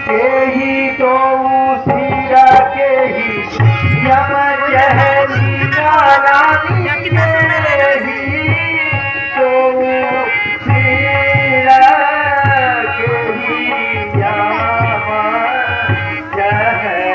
ही तो सिरा के ही यम जहली रानी ही तो सिरा के ही यम जहली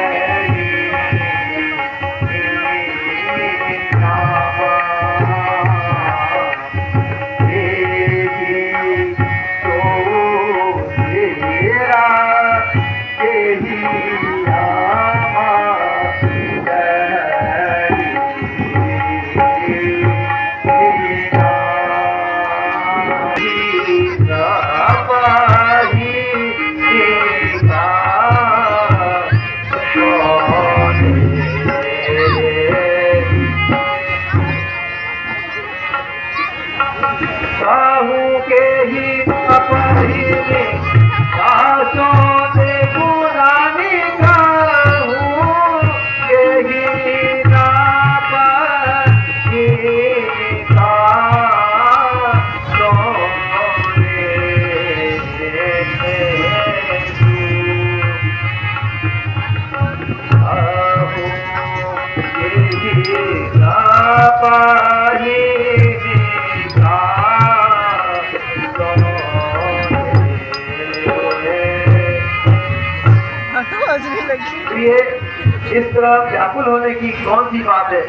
इस तरह व्याकुल होने की कौन सी बात है?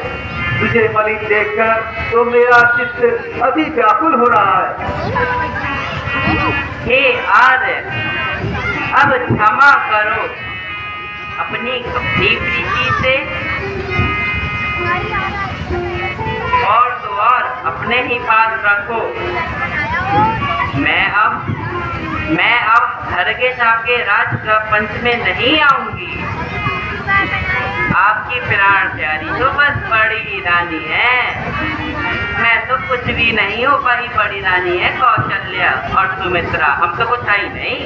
तुझे मलिन देखकर तो मेरा चित्त अति व्याकुल हो रहा है। हे आर्य, अब क्षमा करो, अपनी गंदी प्रीति से और द्वार अपने ही पास रखो। मैं अब हरगे जाके राज पंच में नहीं आऊंगी। आपकी प्राण प्यारी तो बस बड़ी रानी है, मैं तो कुछ भी नहीं हूँ। वही बड़ी रानी है कौशल्या और सुमित्रा, हम तो कुछ आई नहीं।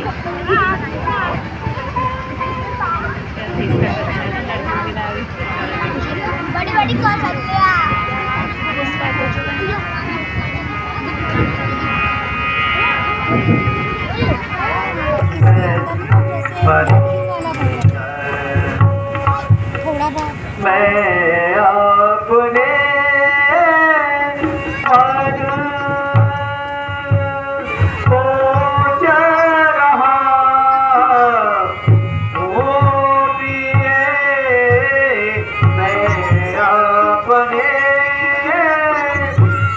बड़ी बड़ी कौशल्या मैं अपने मन सोच रहा हूँ पिए, मैं अपने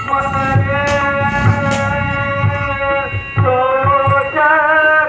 मन सोच रहा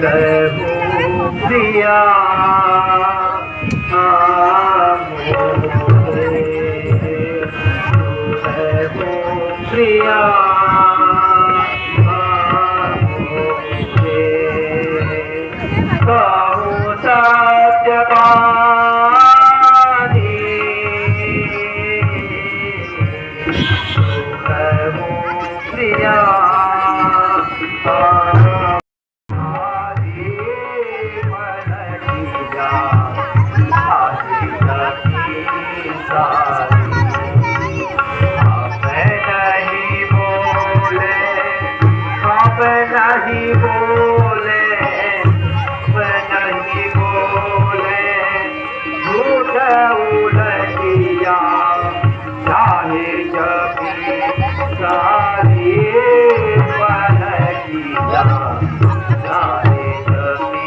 रहूं प्रिया प्रिया कहूँ सत्यवादी प्रिया नहीं बोले झूठ उलटिया चाहे जबी सारी पलटिया चाहे जबी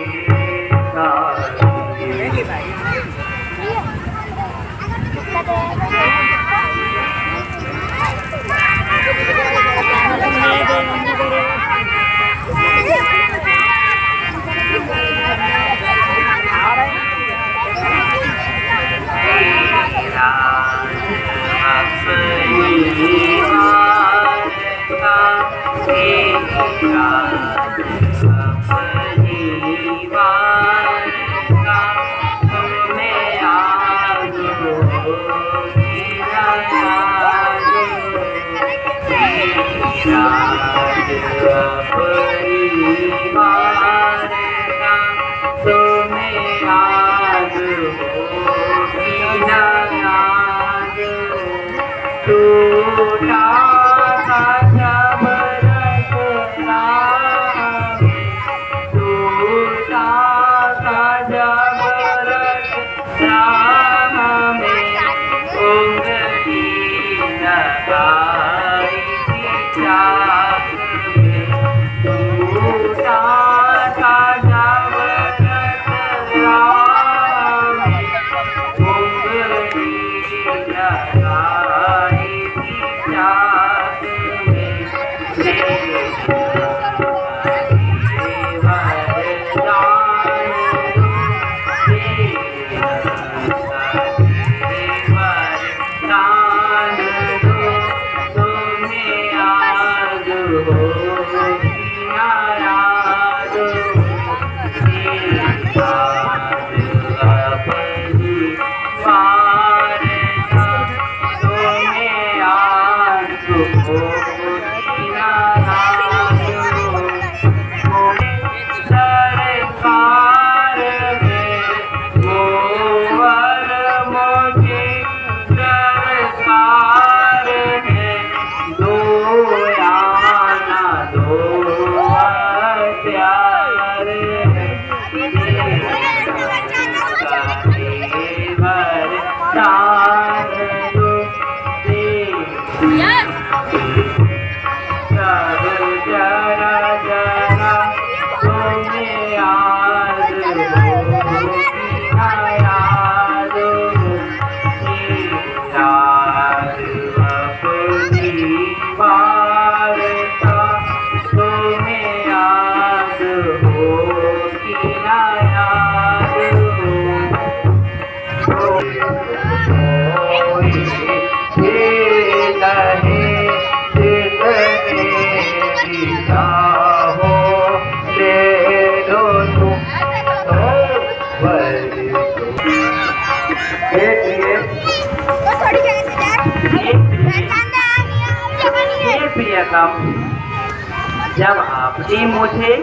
जब आपने मुझे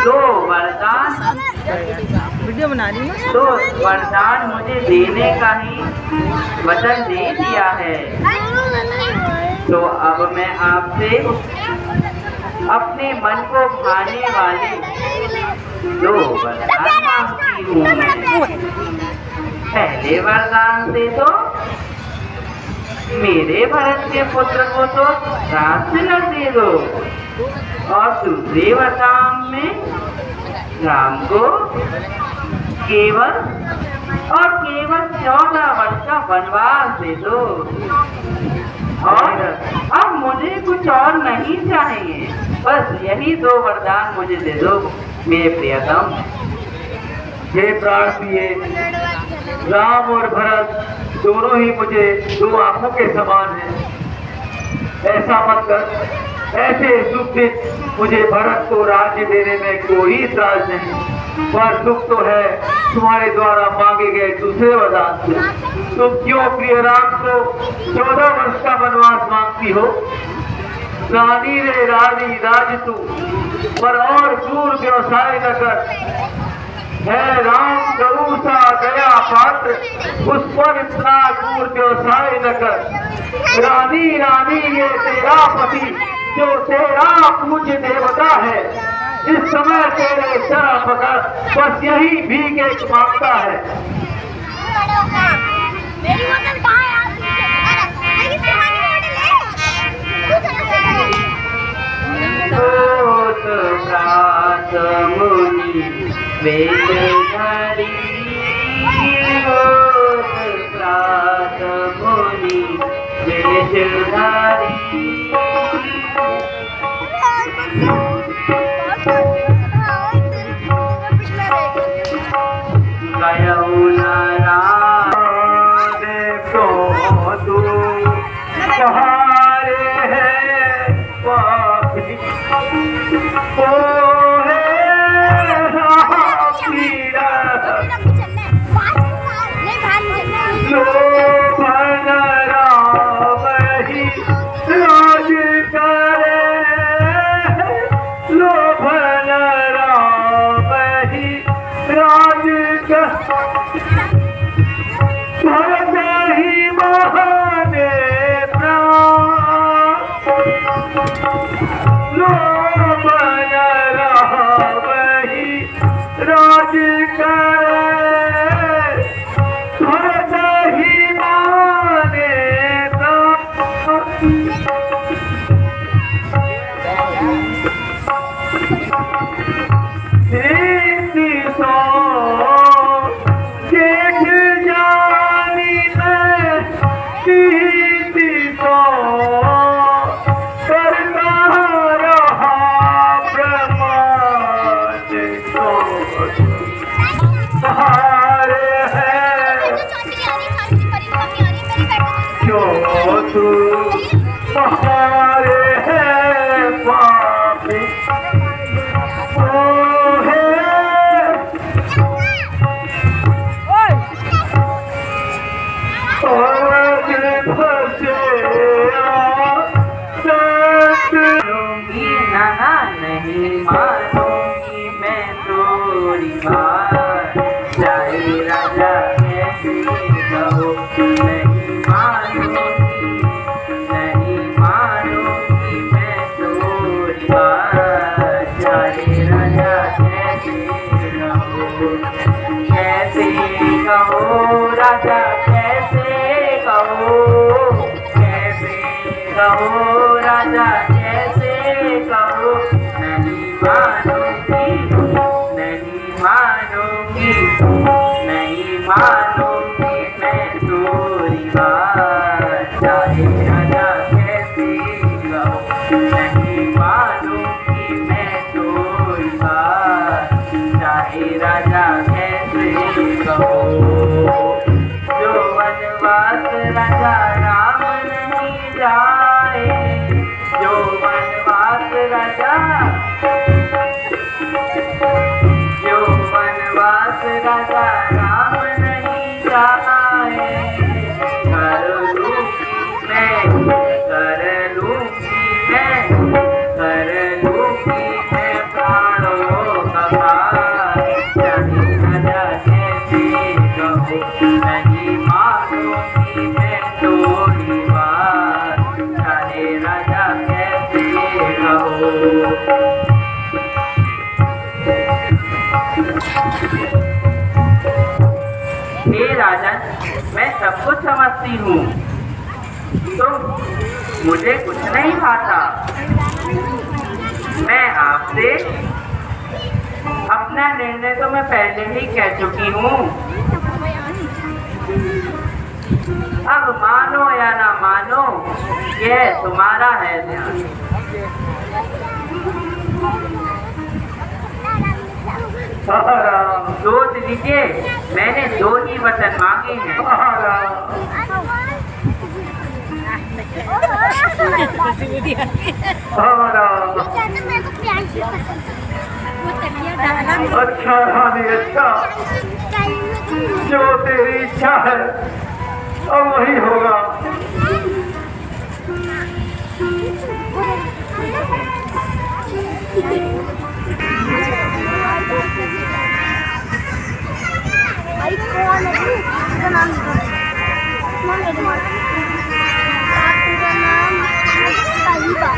दो वरदान वीडियो बना रही हूँ। तो वरदान मुझे देने का ही वचन दे दिया है, तो अब मैं आपसे अपने मन को भाने वाले दो वरदान मांगती हूँ। पहले वरदान से तो मेरे भरत के पुत्र को तो रात में दे दो, और दूसरे वरदान में राम को केवल और केवल 14 वर्ष का वनवास दे दो। और अब मुझे कुछ और नहीं चाहिए, बस यही दो वरदान मुझे दे दो मेरे प्रियतम। हे प्राण प्रिय, राम और भरत दोनों ही मुझे दो आंखों के समान हैं। ऐसा मत कर, ऐसे सुख दिन मुझे भरत को राज्य देने में कोई इतराज नहीं, पर सुख तो है तुम्हारे द्वारा मांगे गए दूसरे वरदान से। तुम क्यों प्रिय राम को 14 वर्ष का वनवास मांगती हो? रानी रे रानी राज तू, पर और क्रूर व्यवसाय न कर। है राम गरु सा दया पात्र, उस पर इतना क्रूर व्यवसाय न कर। रानी रानी ये तेरा पति जो तेरा पूज्य देवता है, इस समय तेरे चरण पकड़ बस यही भीख एक मांगता है। मेरी बोतल कहाँ है यार? अरे इसकी पानी बोतल है। होत प्रात मुनि वेशधारी, होत प्रात मुनि वेशधारी। गयौ न राम देखो तू सहारे है पापी, ओ है राम पीड़ा लोभन राम ही राज करे, लोभन राम ही राज करे। भरत ही महाने प्राण, लोभन राम ही राज करे। भरत ही माने सहारे है पापी, ओ है और फंसे नाना नहीं मानूंगी मैं तोरी बात, चाहे राजा कैसे कहो नहीं मानूंगी, नहीं मानूंगी मैं तोरी बात, चाहे राजा कैसे कहो, कैसे कहो राजा कैसे कहो, कैसे कहो राजा कैसे कहो, नहीं मानूंगी, नहीं मानूंगी, नहीं मानूंगी मैं तोरी बात, चाहे राजा कैसे कहो, नहीं मानूंगी मैं तोरी बात, चाहे राजा कैसे कहो। जो वनवास राजा राम नहीं जाए, जो वनवास राजा, जो वनवास राजा राम नहीं जाए, कर लूंगी मैं, कर लूंगी मैं, कर लूंगी मैं प्राणों का भार, चाहे राजा कैसे कहो नहीं मानूंगी मैं तोरी बात, चाहे राजा कैसे कहो। हे राजन, मैं सब कुछ समझती हूँ, तुम मुझे कुछ नहीं खाता। मैं आपसे अपना निर्णय तो मैं पहले ही कह चुकी हूँ। अब मानो या ना मानो, यह तुम्हारा है ध्यान। सोच लीजिए, मैंने 2 ही वचन मांगे हैं। अच्छा रानी अच्छा, जो तेरी इच्छा है अब वही होगा। भाई कौन है तू? तेरा नाम लिखो। कौन है तुम्हारा? तेरा नाम साहिबा।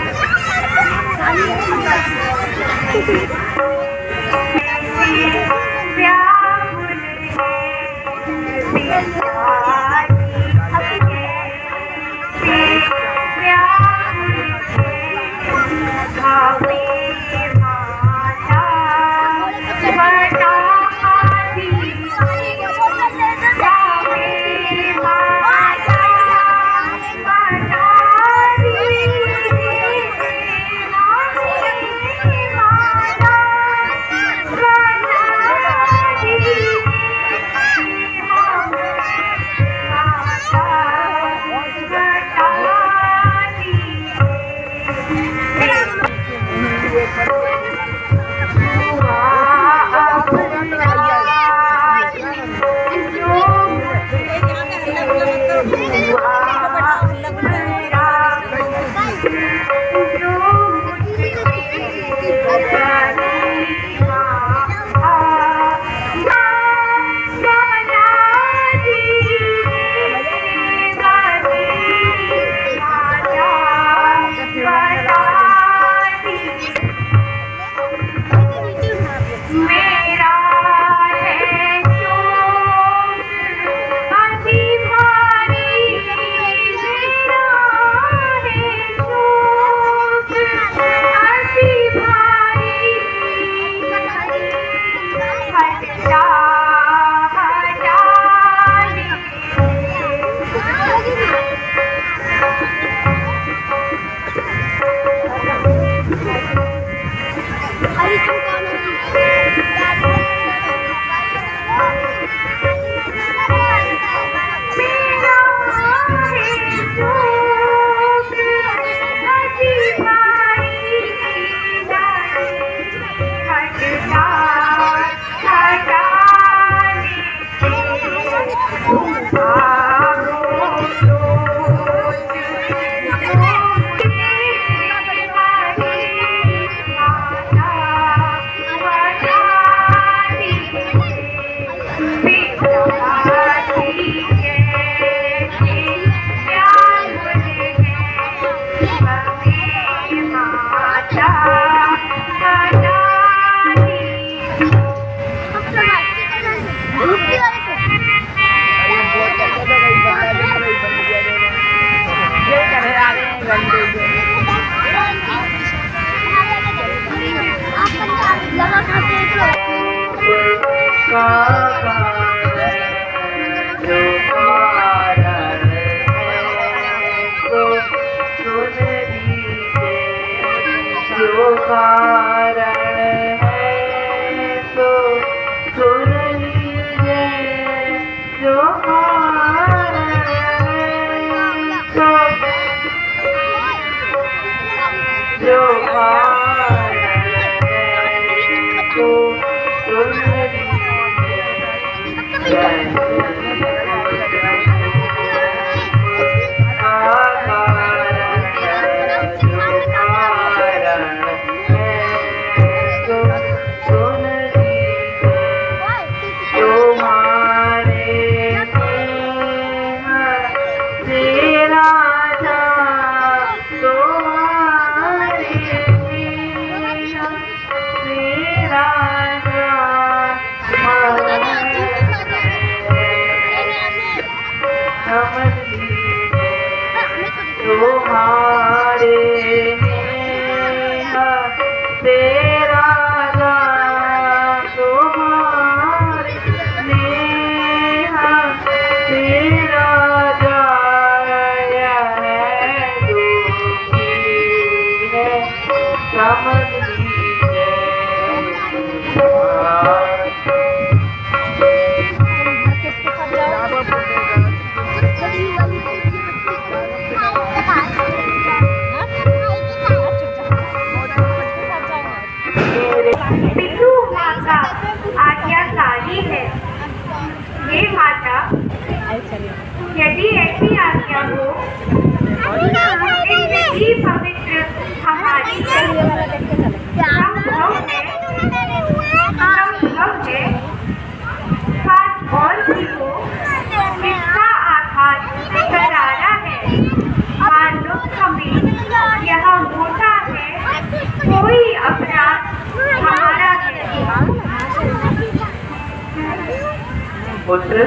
पुत्र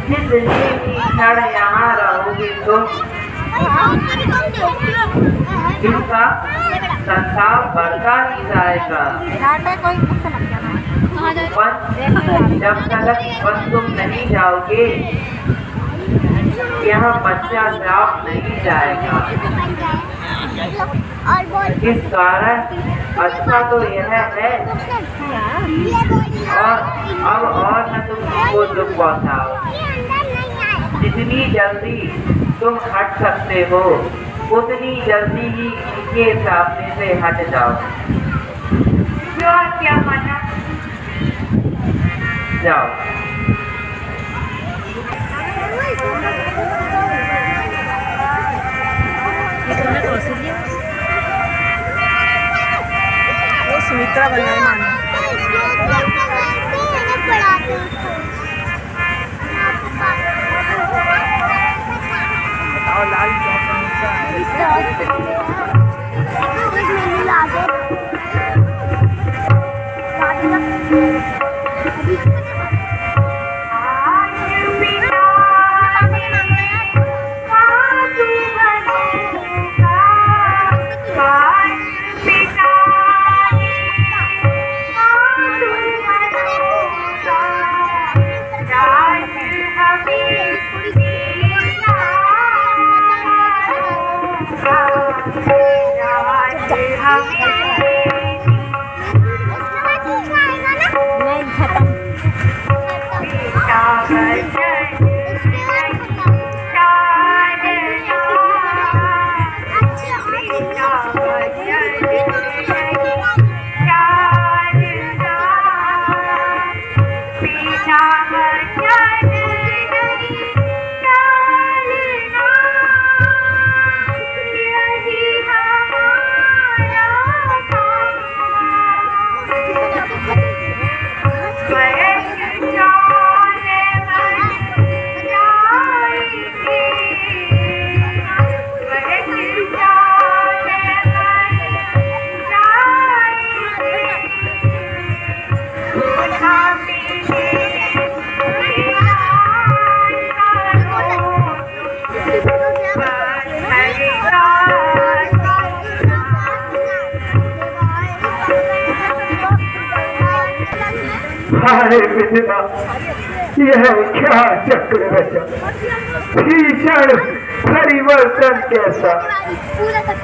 जितने भी क्षण यहाँ रहोगे तुम इसका संताप बढ़ता ही जाएगा। जब तक बस तुम नहीं जाओगे यह बच्चा जाप नहीं जाएगा। इस कारण अच्छा तो यह है और न तुम इसको दुख पहुँचाओ। जितनी जल्दी तुम हट सकते हो उतनी जल्दी ही इनके सामने से हट जाओ। जो क्या माना जाओ। वो सुमित्रा बनना है मानो। और लाल हाय विधना, यह क्या चक्र रचा, भीषण परिवर्तन कैसा।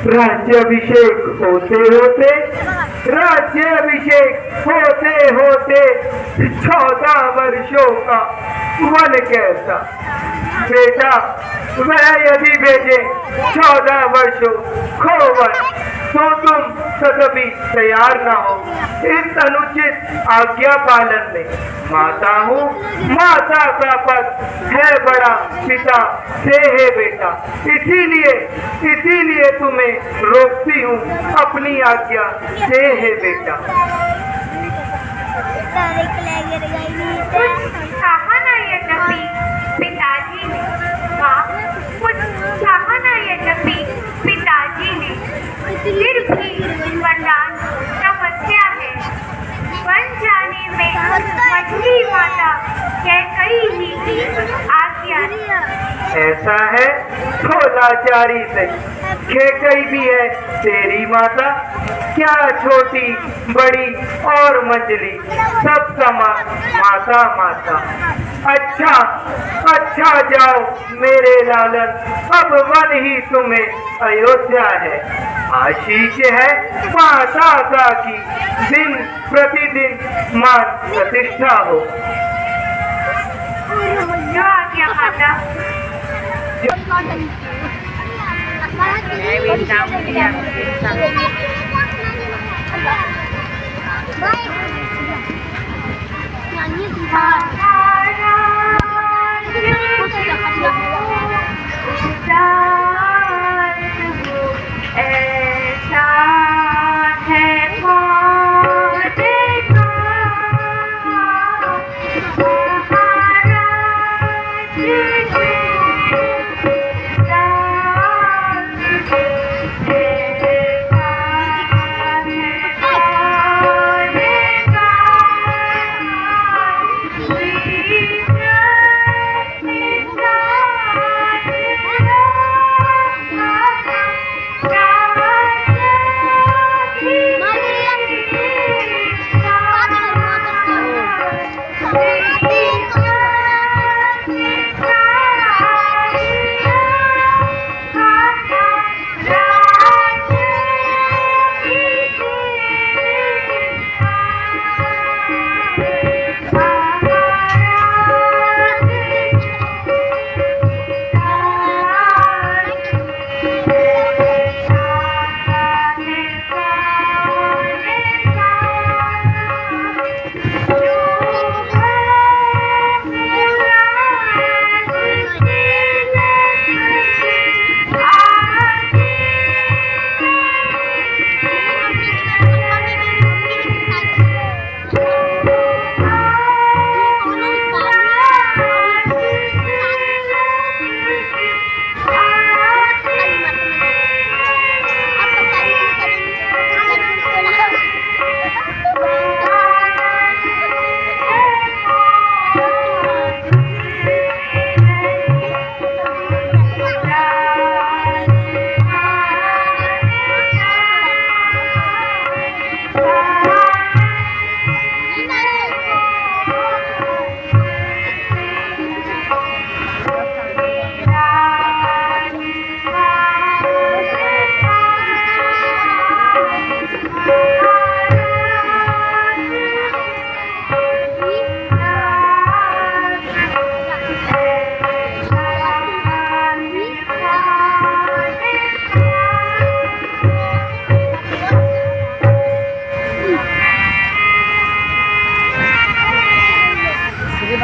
राज्याभिषेक होते होते 14 वर्षों का वन कैसा। बेटा वह यदि भेजे 14 वर्षों खोवन तो तुम कभी तैयार ना हो इस अनुचित आज्ञा पालन में। माता हूँ, माता का पद है बड़ा, पिता से है बेटा, इसीलिए तुम्हें रोकती हूँ, अपनी आज्ञा से है बेटा। कहा ना यद्यपि पिताजी ने, कुछ कहा ना यद्यपि पिताजी ने, फिर भी वरदान समस्या है। बन जाने में मछली माता कैकई जी की आज्ञा। ऐसा है तो लाचारी से कैकई भी है तेरी माता। क्या छोटी बड़ी और मंजली सब समान माता माता। अच्छा जाओ मेरे लालन, अब वन ही तुम्हें अयोध्या है। आशीष है माता का की दिन प्रतिदिन मान प्रतिष्ठा हो। जो आज्ञा माता।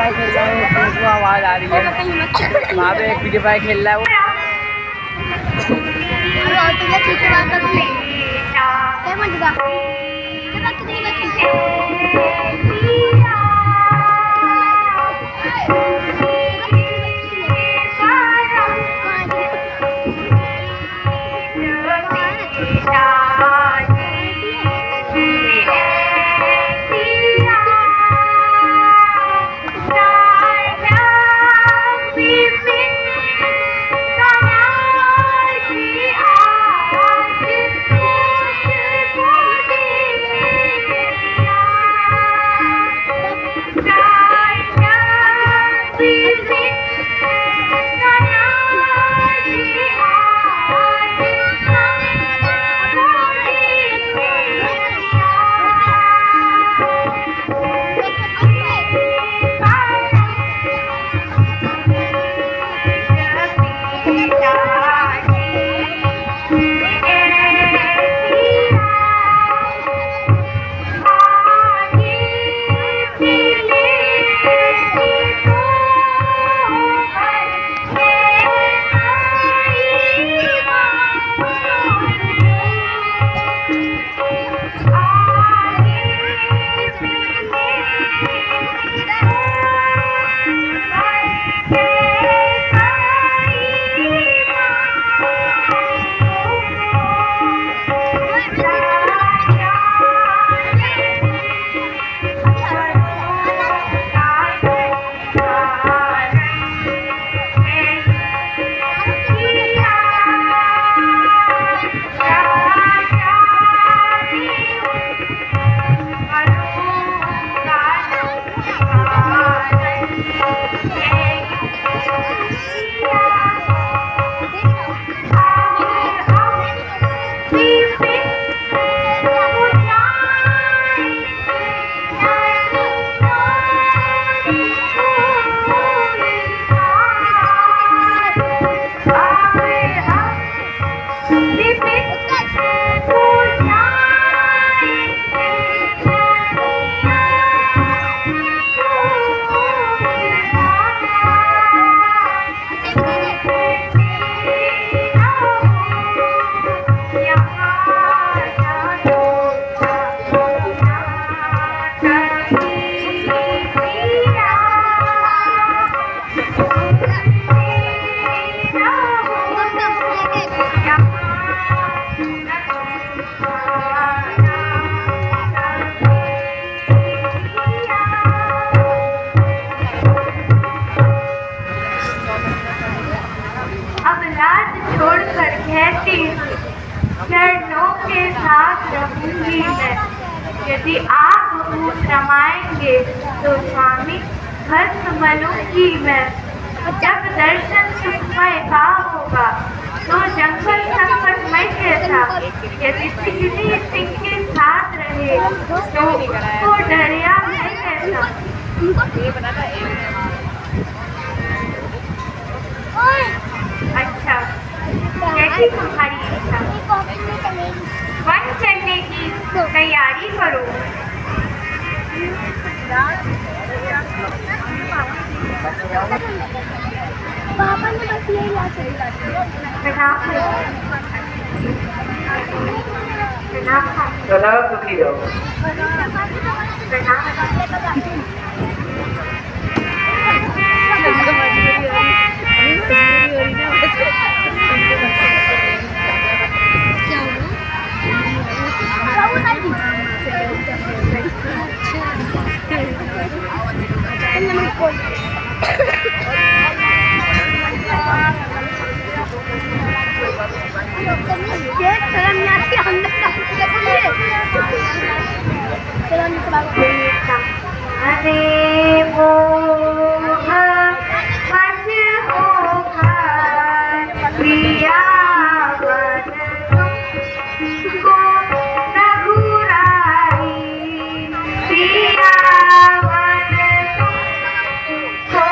फायर खेल रहा है, उसको आवाज आ रही है। वहाँ पे एक फ्री फायर खेल रहा है वो। ठीक है बात कर क्या मजेगा ये बात कितनी बची चरणों के साथ रहूंगी मैं। यदि आप भूत रमाएंगे तो स्वामी भस्म बनूंगी मैं। जब दर्शन सुखमय का होगा तो जंगल संकटमय कैसा। यदि सिंह सिंह के साथ रहे तो उसको डरिया है कैसा। अच्छा, कैसी तुम्हारी इच्छा? वन चढ़ने की तैयारी करो। पापा ने बस यही लाते सदा सुखी रहो। अरे मोह मत होगा प्रिया वन तुमको रघुराई। प्रिया वन तुमको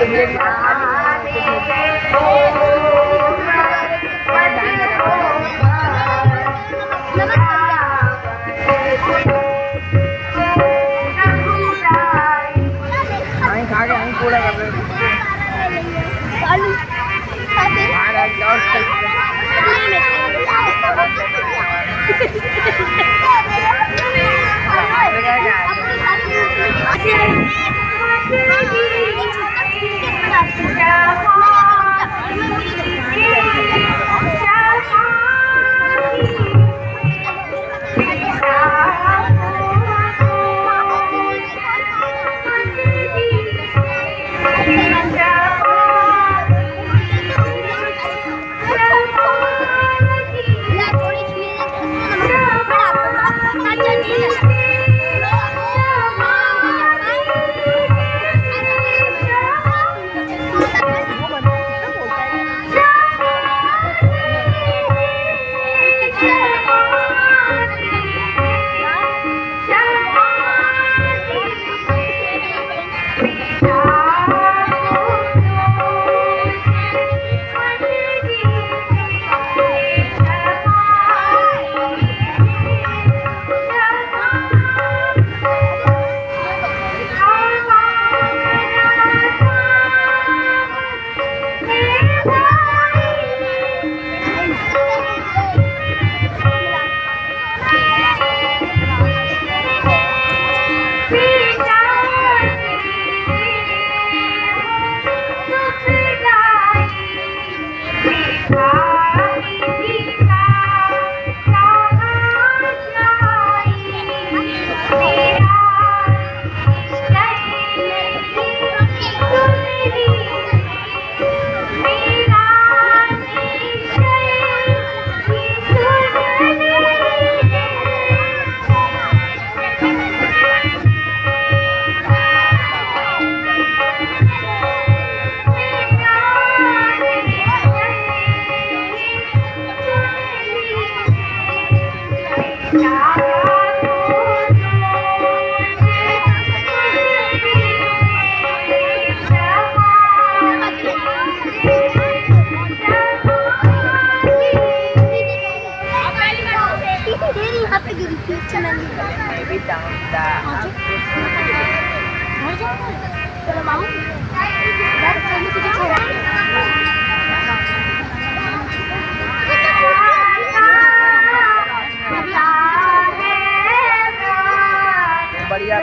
અહીં ખા કે અહીં પૂરા कर आलू खाते बढ़िया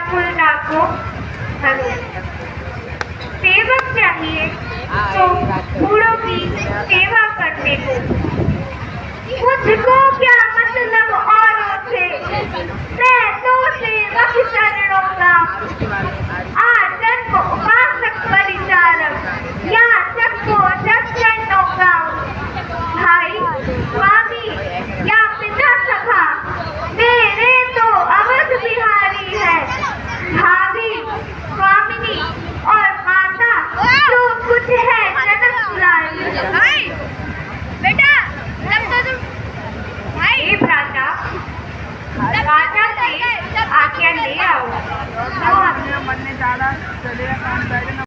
फुलदा को धरो। सेवक चाहिए तो बूढ़ों की सेवा करने को। मुझको क्या मतलब औरों से, मैं तो सेवक चरणों का। आसन को उपासक परिचारक, या जग को जग चरणों का। भाई स्वामी या पिता सखा, मेरे तो अवध बिहारी है। भाभी स्वामिनी और माता जो कुछ है जनक दुलारी। बेटा जब तो तुम भाई भ्राता राजा से आज्ञा ले आओ। मन में ज्यादा चलेगा काम करेगा।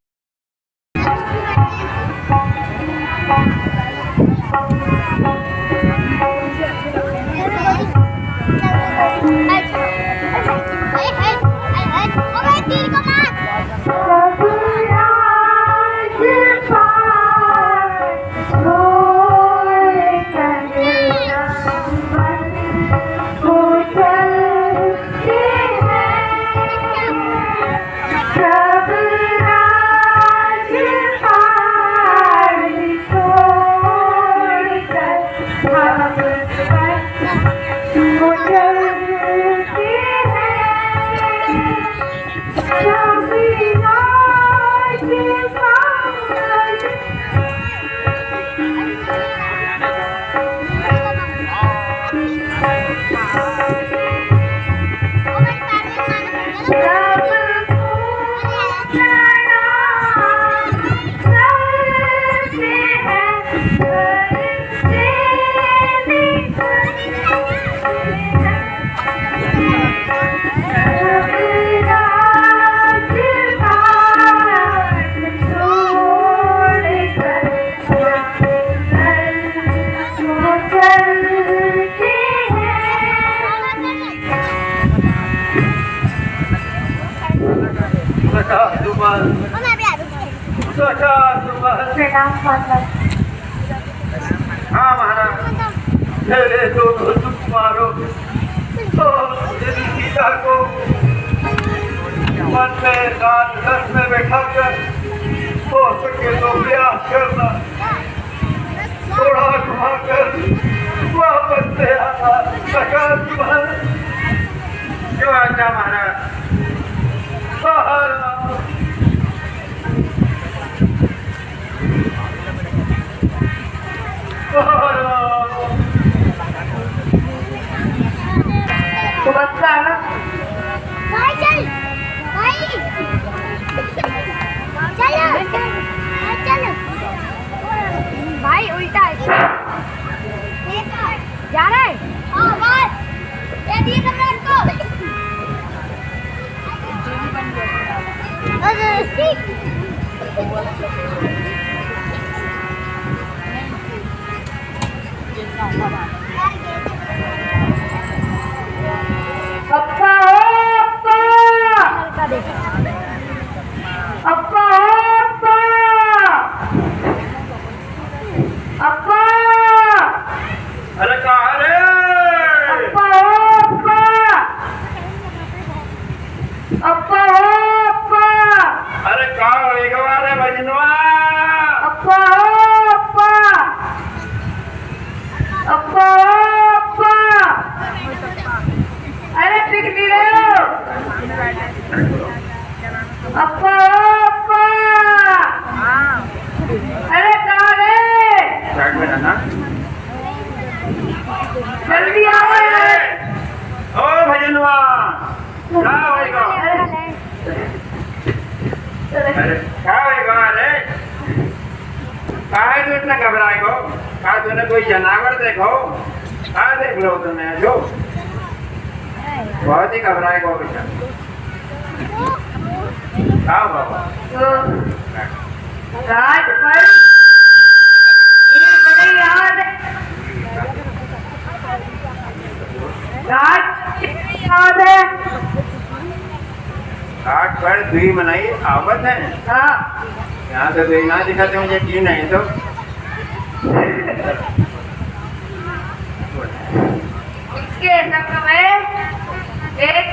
हाँ महाराज, मेरे दोनों सुकुमारों तो यदि सीता को मन में रात दस में बैठा कर हो सके तो प्रयास करना, थोड़ा घुमा कर वापस से आना। सका क्यों आज्ञा महाराज? बाहर तो बस आना। भाई चल भाई चल भाई उल्टा जा रहा है। हाँ बस ये दिए कमरा को। ठीक अप्पा अप्पा अप्पा अप्पा अप्पा। अरे कहाँ रे? अप्पा अप्पा अप्पा अप्पा। अरे कहाँ होएगा रे भजनवा? अप्पा अप्पा अप्पा अप्पा। अरे पिकनी रहे हो? अप्पा अप्पा। अरे कहाँ रे? साइड में रहना। जल्दी आओ यार। ओ भजनवा, कहाँ होएगा? अरे कहाँ होएगा रे? कहाँ तू इतना घबराए हो? कहाँ तूने कोई जानवर देखो? कहाँ देख लो तुमने जो? बहुत ही घबराए हो बेटा। कहाँ बाबा? राज पर ये बड़ी याद है। राज याद है। घाट पर दुई मनाई आवत है। हाँ यहाँ तो दुई ना दिखाते मुझे की नहीं तो। इसके संग में एक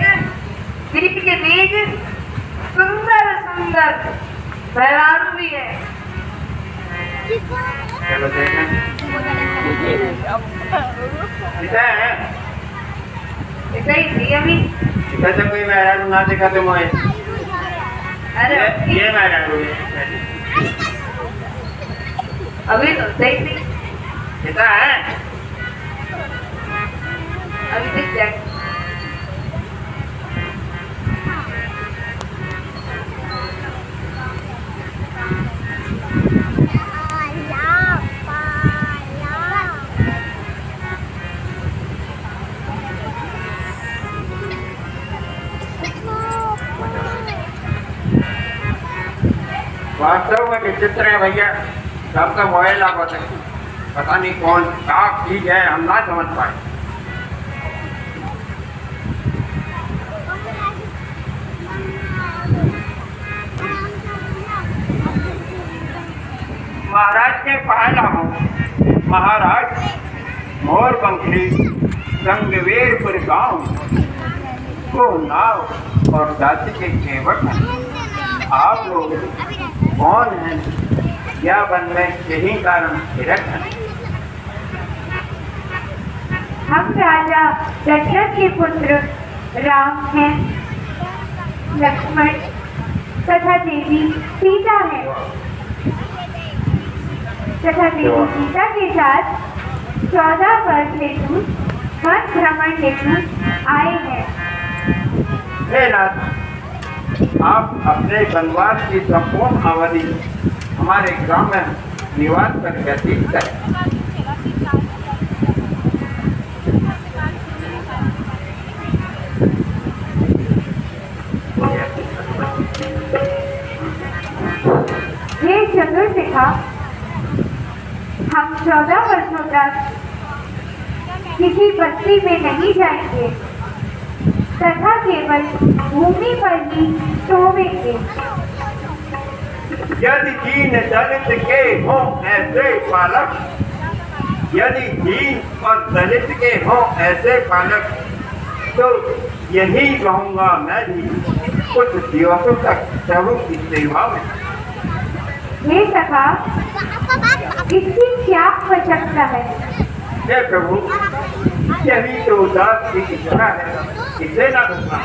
बीज के बीज मेहरारू भी है। चलो देखें सीता है ऐसा ही थी अभी। सीता से कोई मेहरारू ना देखा तुम आए अरे ये मेहरारू है अभी तो सही थी, सीता है अभी दिख जाए। वास्तव में विचित्र है भैया, सबका मोबाइल लागत है, पता नहीं कौन क्या चीज है, हम ना समझ पाए। महाराज के पहला हूँ महाराज मोर पंखी संगवेरपुर गांव को नाव और दासी के सेवक हैं। आप लोग कौन हैं? क्या वन में यही कारण हिरक है? हम राजा दशरथ के पुत्र राम हैं, लक्ष्मण तथा देवी सीता है तथा देवी सीता के साथ 14 वर्ष हेतु वन भ्रमण हेतु आए हैं। हे नाथ, आप अपने वनवास की संपूर्ण अवधि हमारे गांव में निवास कर व्यतीत करें। हे चतुर्शिखा, हम 14 वर्षों तक किसी बस्ती में नहीं जाएंगे तथा केवल भूमि पर ही सोवेंगे। यदि दीन दलित के हों ऐसे पालक, यदि दीन और दलित के हों ऐसे पालक, तो यही रहूंगा मैं भी कुछ दिवसों तक प्रभु की सेवा में। हे सखा, इसकी क्या आवश्यकता है? हे प्रभु, यही तो दास की इच्छा है, इसे ना रुकना।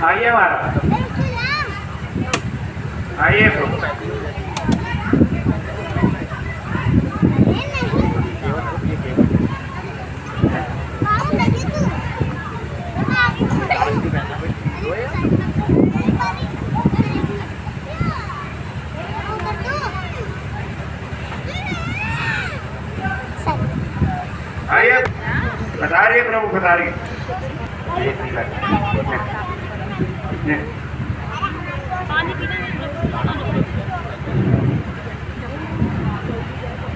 आइए महाराज, आइए प्रभु। आइए, बताइए प्रभु, बताइए।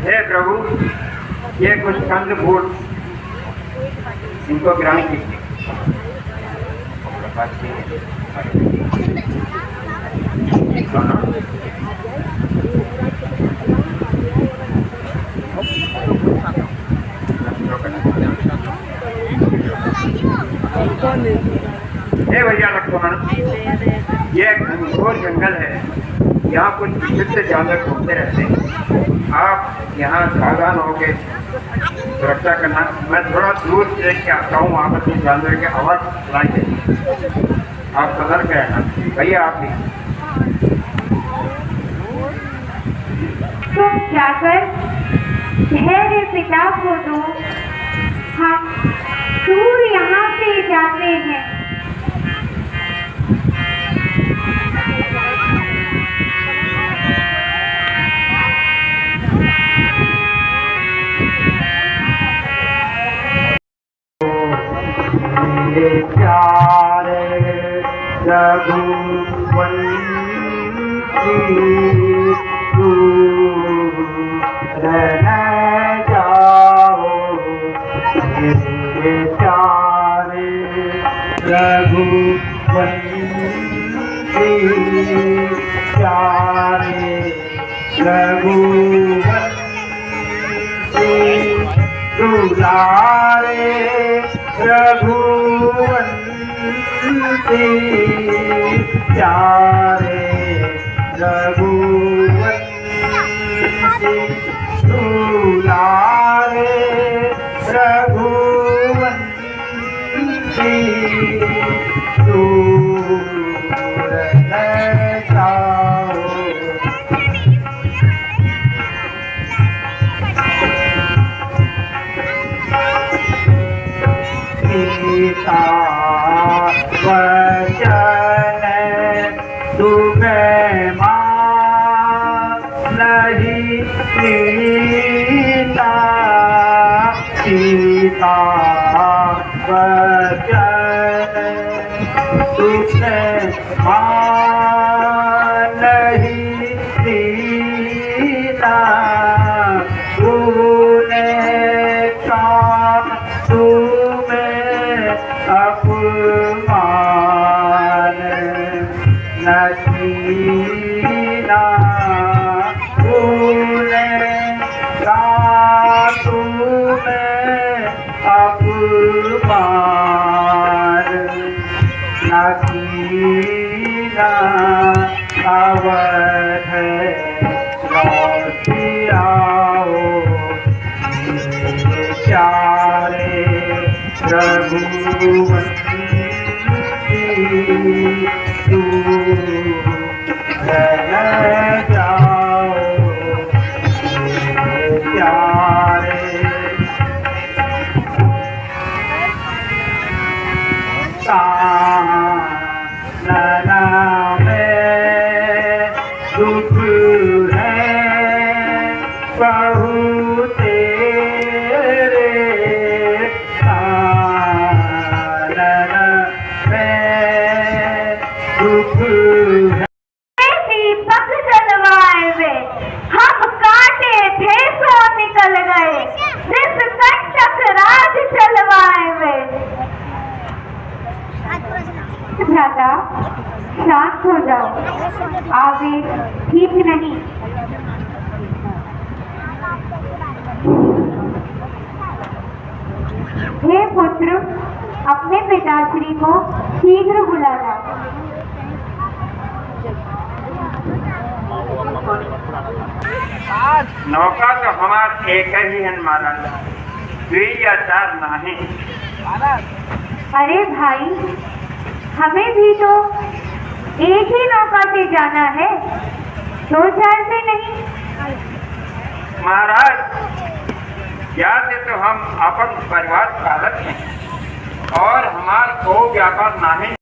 हे प्रभु, ये कुछ कंद फूल इनको ग्रहण कीजिए। हे भैया लक्ष्मण, ये घनघोर जंगल है, यहाँ कुछ विचित्र जानवर घूमते रहते हैं। आप यहाँ सावधान होकर सुरक्षा करना। मैं थोड़ा दूर से क्या आता हूँ, वहाँ पर जानवर की आवाज़ सुनाई देती, आप सतर्क रहना। भैया आप भी तुम जाकर धैर्य पिता को दो, हम दूर यहाँ से जाते हैं। रघुवंशी प्यारे रघुवंशी दुलारे रघुवंशी दूर न जाओ। सीता वचन तुम्हें नहीं सीता सीता वचन तुम्हें नहीं सीता तूने का तुम्हें अपमान न कीना तूने का तुम्हें अपमान न कीना अवध लौट आओ प्यारे रघुवंशी दूर न जाओ प्यारे। कानन में दुख है बहु तेरे कानन में दुख है। दीपक जलवाए वे हम काटे थे सो निकल गए जिस कंटक राज चलवाए वे। भ्राता शांत हो जाओ, आवेश ठीक नहीं। हे पुत्र, अपने पिताश्री को शीघ्र बुलाना। नौका तो हमार एक ही है महाराज, 2 या 4 नहीं। अरे भाई, हमें भी तो एक ही नौका से जाना है, 2-4 से नहीं। महाराज, या से तो हम अपन परिवार पालक हैं और हमार को व्यापार नहीं।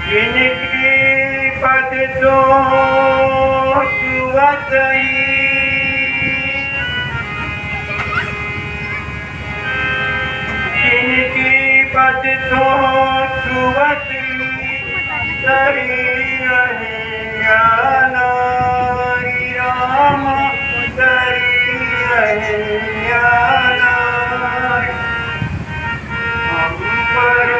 जिनकी पद तो छुअतई जिनकी पद तो छुअतई सरी रहे नारी राम सरी रहे नारी हम पर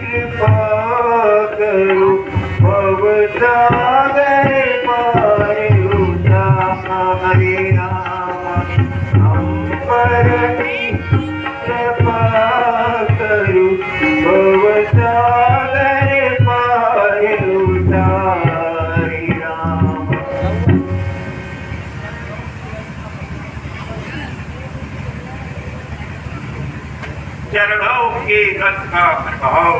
कृपा करो भवसागर पार हरे राम हम पर कृपा करो भवसागर पार हरे राम। चरणों के रथ का प्रभाव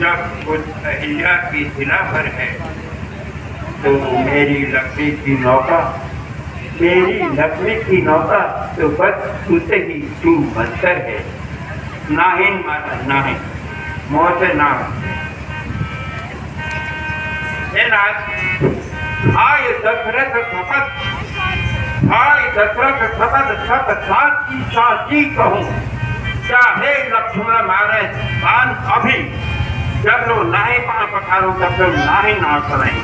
जब उस अहिल्या की शिला पर है तो मेरी लक्ष्मी की नौका तो बस उसे ही तू बंतर है। नाहिन माता नाहिन मौत ना आय दशरथ शपथ सब साची कहूँ चाहे लक्ष्मण मारे बान अभी जब लो नाही पान पखारो तब लो नाही ना करें।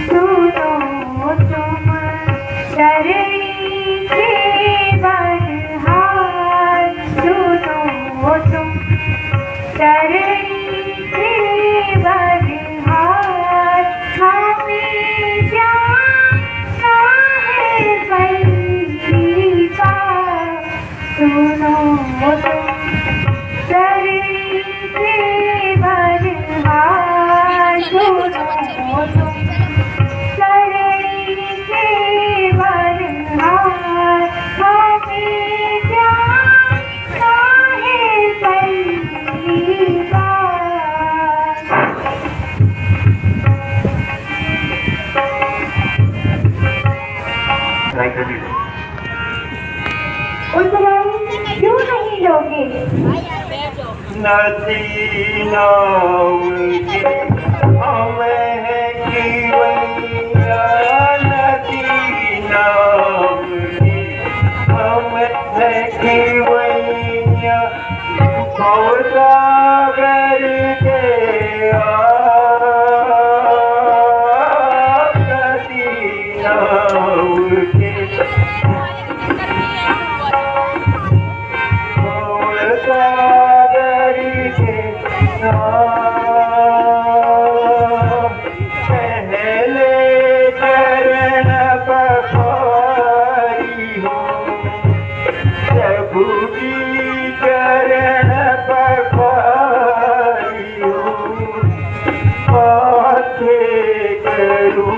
सुनो तुम शरणी सरणी के वरहार हमें ज्ञान काहे पहली बार। उतराई क्यों नहीं लोगे? नदी नाव के हमें केवैया, नदी नाव के हमें केवैया, भवसागर के नदी नाव के सागरी के पहले चरण पखारी हो, प्रभु की चरण पखारी हो, पाथे करूं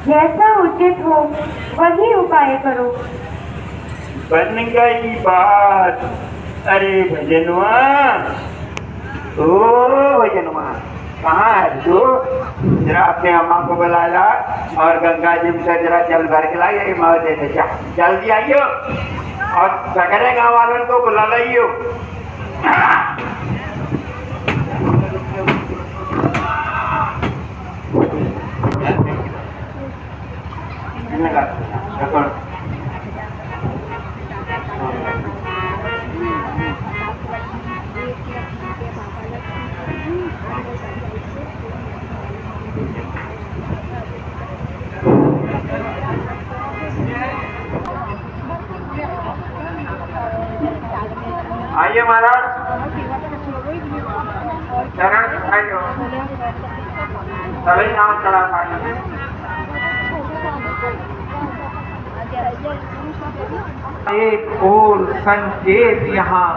जैसा उचित हो वही उपाय करो। बन गई बात। अरे भजनवा, ओ भजनवा, कहाँ है तू? जरा अपने अम्मा को बुला ला और गंगा जी से जरा जल भर के लाइए, माँ दे दे। जल्दी आइयो और सगरे गाँव वालों को बुला लाइयो। आइए महाराज, चरण दिखाइयो, सभी नाम चढ़ा पाइए। एक और संकेत यहाँ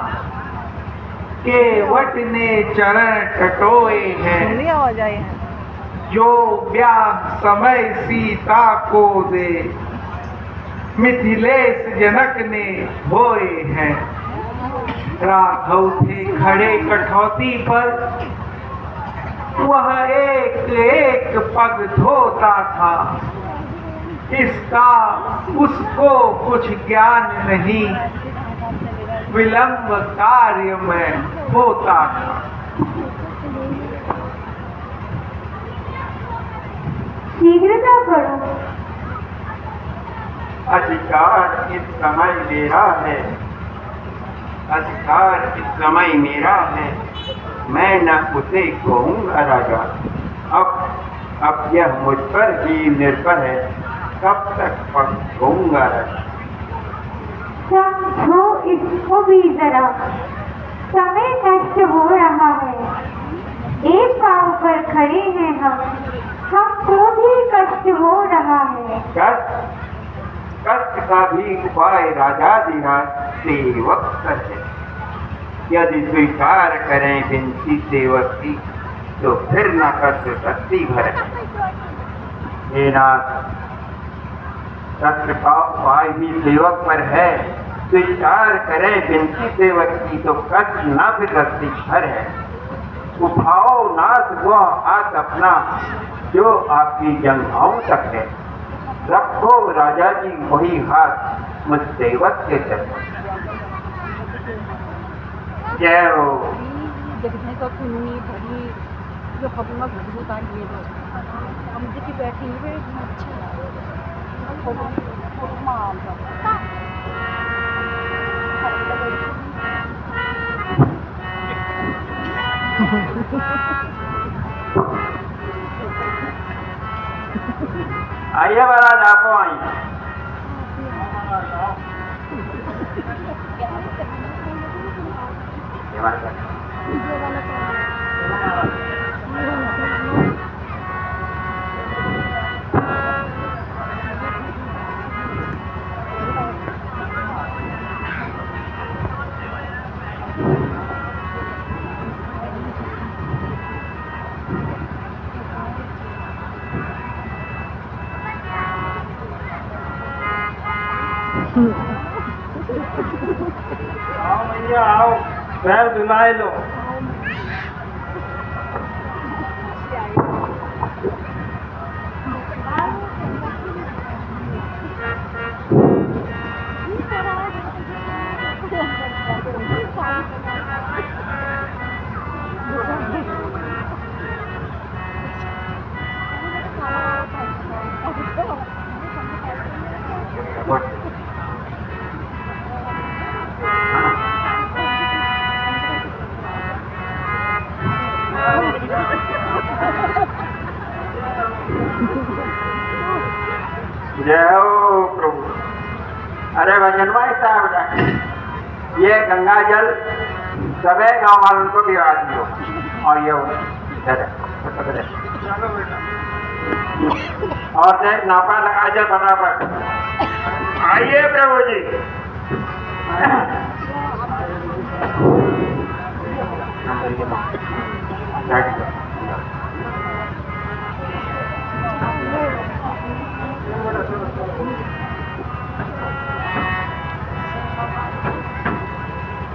केवट ने चरण टटोए हैं, जो ब्याह समय सीता को दे मिथिलेश जनक ने होए हैं। राघव थे खड़े कठौती पर, वह एक एक पग धोता था, इसका उसको कुछ ज्ञान नहीं, विलंब कार्य में होता था। शीघ्रता करो। अधिकार इस समय मेरा है, अधिकार इस समय मेरा है, मैं न उसे कहूँगा राजा। अब यह मुझ पर ही निर्भर है, कब तक कहूँगा राजा। समझो इसको भी जरा, समय नष्ट हो रहा है, एक पाँव पर खड़े हैं हमको भी कष्ट हो रहा है। कष्ट का भी उपाय राजाधिराज सेवक कर है। यदि स्वीकार करें विनती सेवक की, तो फिर न कष्ट शक्ति भर। हे नाथ, कष्ट का उपाय भी सेवक पर है, स्वीकार करें विनती सेवक की, तो कष्ट न भी शक्ति भर है। उठाओ नाथ वह हाथ अपना, जो आपकी जंघाओं तक है, रखो राजा जी वही हाथ मुझ सेवक के चरण। जय हो। देखने का खुनी भरी जो खबुआ घुटू तार लिए दो हम देखी बैठी हुए अच्छा माल आइए महाराज, आपको आई। आओ भैया आओ, पैर धुलाई लो। जय हो प्रभु। अरे भजन भाई साहब, ये गंगा जल सबे गांव वालों को दिवा दियो। और ये और देख नापा लगा जा फटाफट। आइए प्रभु जी।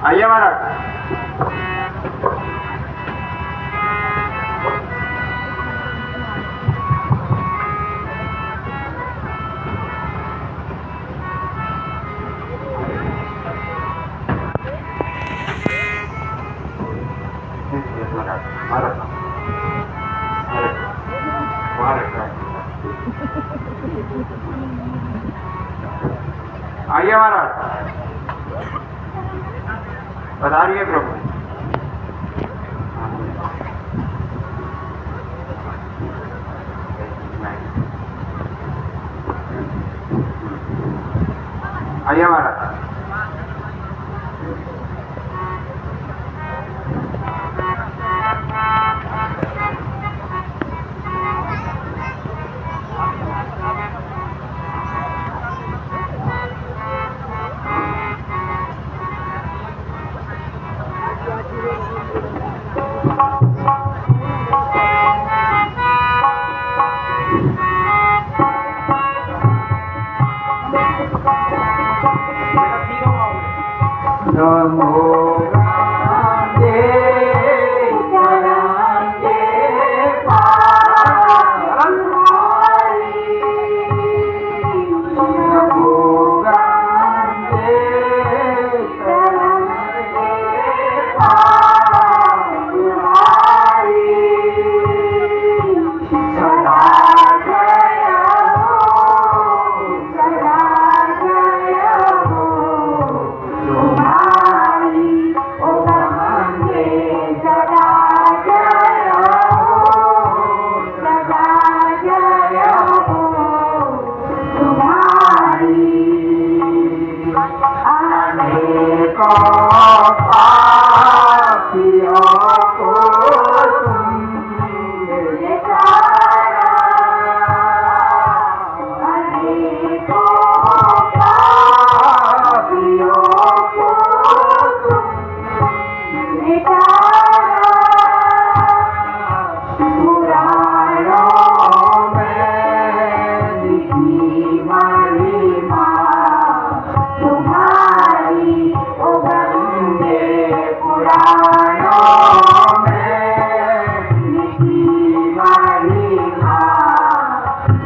आइए महाराज। आइए महाराज, पधारिए प्रभु। आइए महाराज।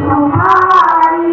तुम्हारी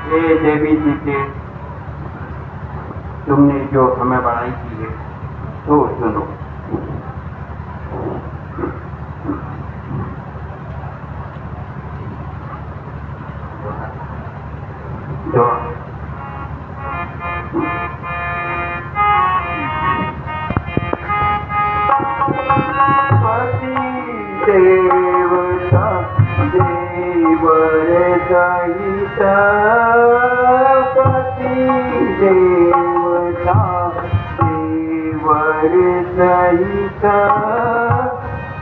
हे देवी जी के तुमने जो हमें बड़ाई की है तो सुनो। देवता देवर सहित पति देवता देवर सहित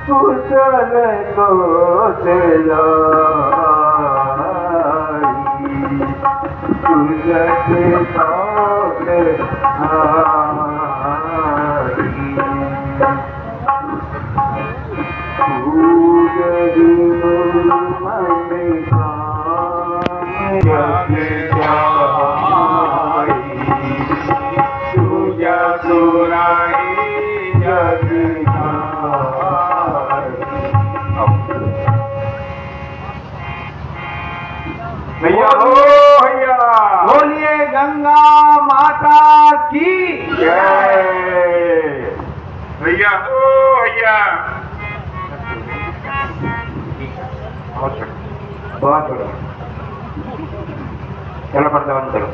कुशल कौशलाई तुझके साथ भैया हो भैया बोलिए गंगा माता की जय। भैया हो भैया बहुत बढ़िया चलो पर्दा बंद करो।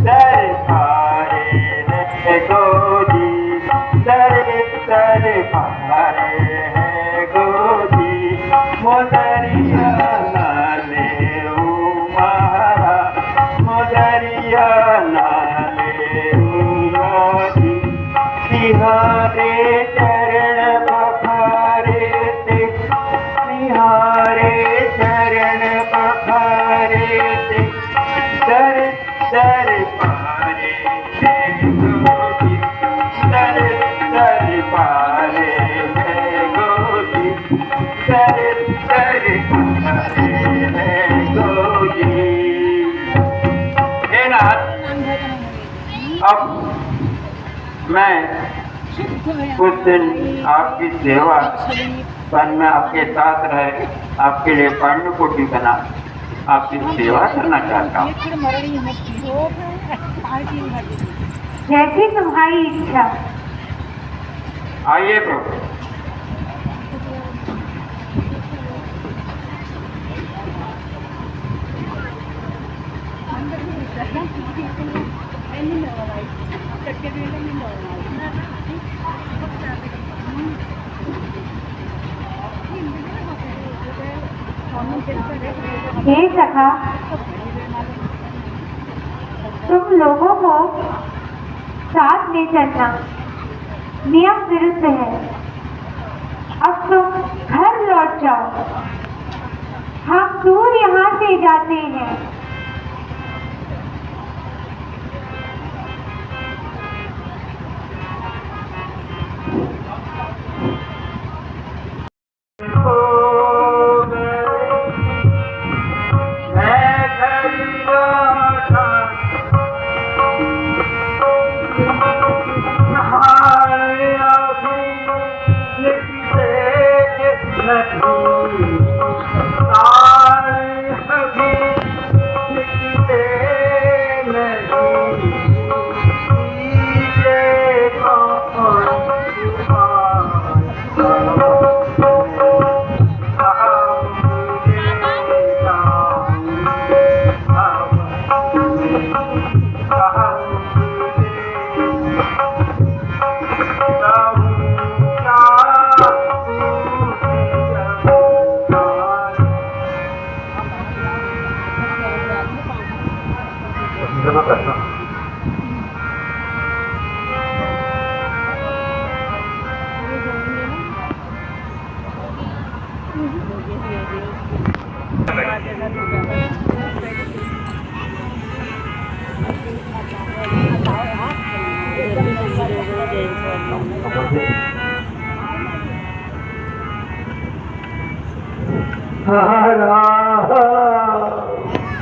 जय भारे गोदी दर भारे गोदी मोदरिया नाले उमारा मोदरिया नाले उमारी तिहारे चरण पखारे ते तिहारे चरण पखारे ते दर दर पारे गोदी दर दर पारे गोदी दर दर पारे गोदी। हे नाथ, अब मैं कुछ दिन आपकी सेवा पर मैं आपके साथ रहे आपके लिए पांडु कोटि बना आपकी सेवा करना चाहता हूँ। जैसी तुम्हारी इच्छा। आइए प्रभु। हे सखा, तुम लोगों को साथ ले चलना नियम विरुद्ध है। अब तुम घर लौट जाओ, हम दूर यहाँ से जाते हैं।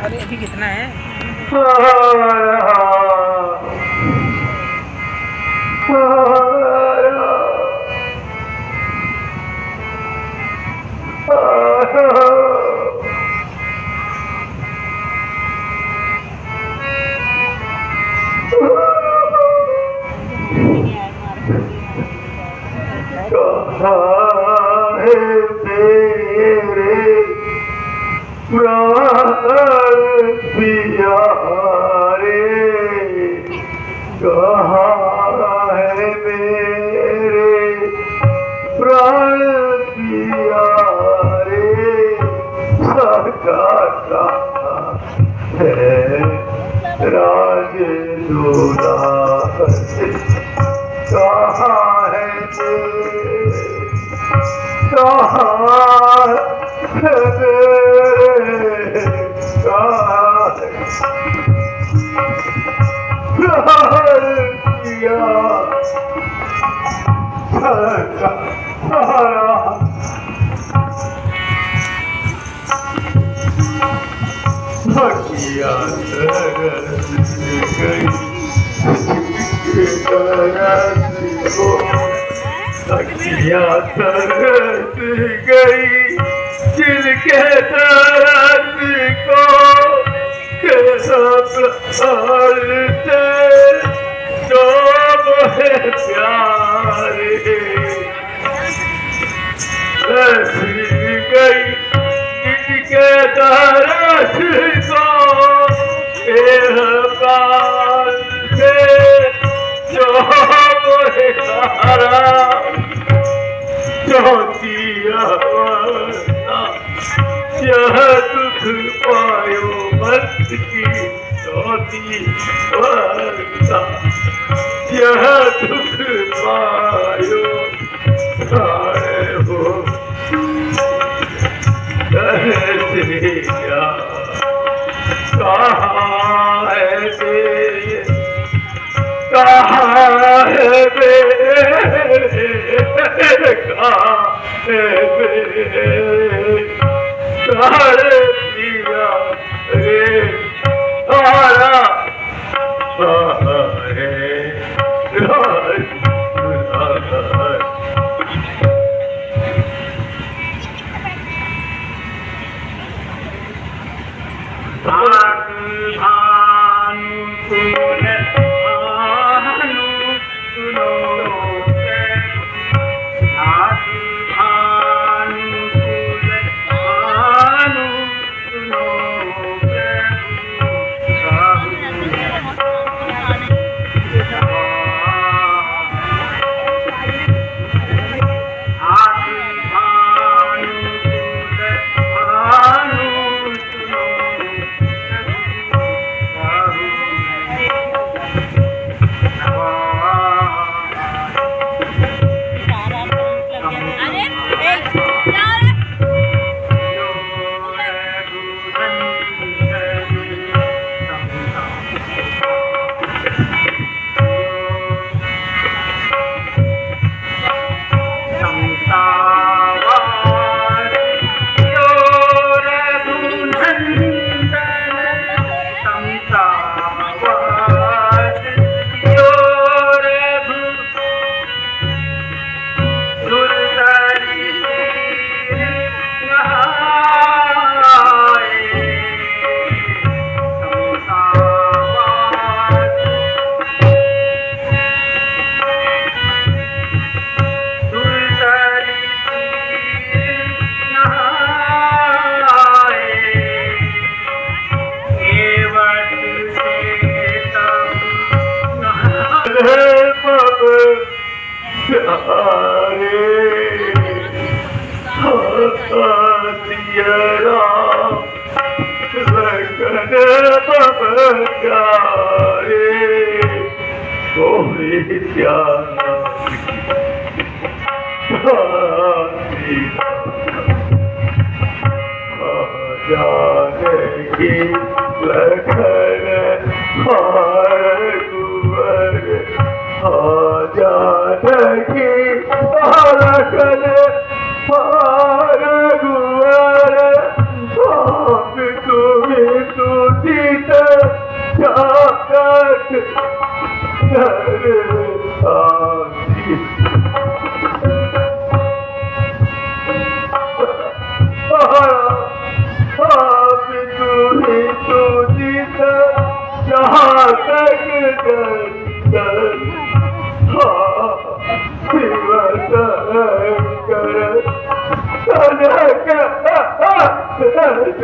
अरे अभी कितना है? जिनके दर्द को जो मोहे प्यारे गई जिनके दर्द को से जो मोहे सारा यह दुख पायो मत की चौथी वर्षा यह दुख पायो आए हो प्यार जानकी लखन हार कुंवर जानकी लखन हार कुंवर आप तुम्हें सूचित जागत घर आसी आप तुम्हें सूचित जागत दर्शन शिव शंकर कनक